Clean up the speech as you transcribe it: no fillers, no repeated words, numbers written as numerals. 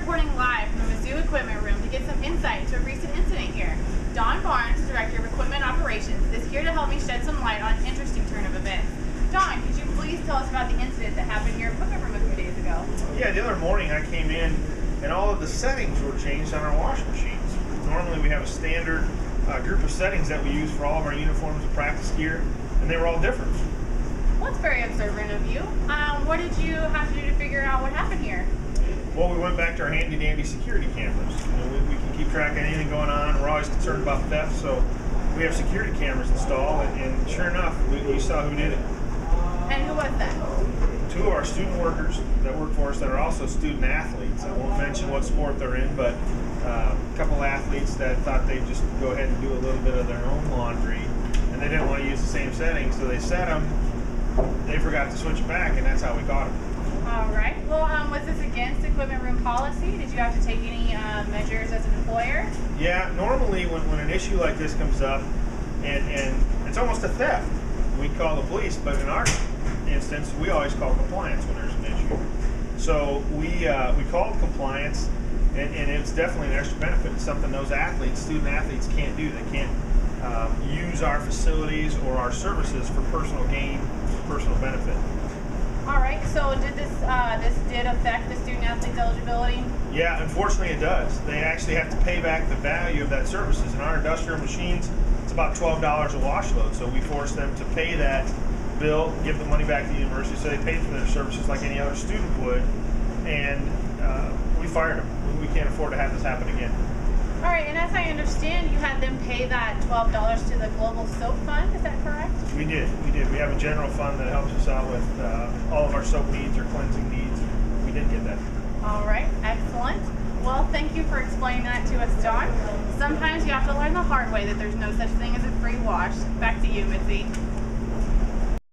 reporting live from the CZOU equipment room to get some insight into a recent incident here. Don Barnes, Director of Equipment Operations, is here to help me shed some light on an interesting turn of events. Don, could you please tell us about the incident that happened in your equipment room a few days ago? Yeah, the other morning I came in and all of the settings were changed on our wash machines. Normally we have a standard group of settings that we use for all of our uniforms and practice gear, and they were all different. Well, that's very observant of you. What did you have to do to figure out what happened here? Well, we went back to our handy-dandy security cameras. We can keep track of anything going on. We're always concerned about theft, so we have security cameras installed, and sure enough, we saw who did it. And who was that? Two of our student workers that work for us that are also student athletes. I won't mention what sport they're in, but a couple athletes that thought they'd just go ahead and do a little bit of their own laundry, and they didn't want to use the same settings, so they set them. They forgot to switch it back, and that's how we caught them. All right. Well, was this against equipment room policy? Did you have to take any measures as an employer? Yeah, normally when an issue like this comes up, and it's almost a theft, we call the police, but in our instance, we always call compliance when there's an issue. So we called compliance, and it's definitely an extra benefit. It's something those athletes, student athletes, can't do. They can't use our facilities or our services for personal gain, personal benefit. All right. So did this did affect the student athlete's eligibility? Yeah, unfortunately it does. They actually have to pay back the value of that services. In our industrial machines, it's about $12 a wash load. So we force them to pay that bill, give the money back to the university, so they paid for their services like any other student would, and we fired them. We can't afford to have this happen again. All right, and as I understand, you had them pay that $12 to the Global Soap Fund, is that correct? We did. We have a general fund that helps us out with all of our soap needs or cleansing needs. We did get that. All right, excellent. Well, thank you for explaining that to us, Don. Sometimes you have to learn the hard way that there's no such thing as a free wash. Back to you, Mitzi.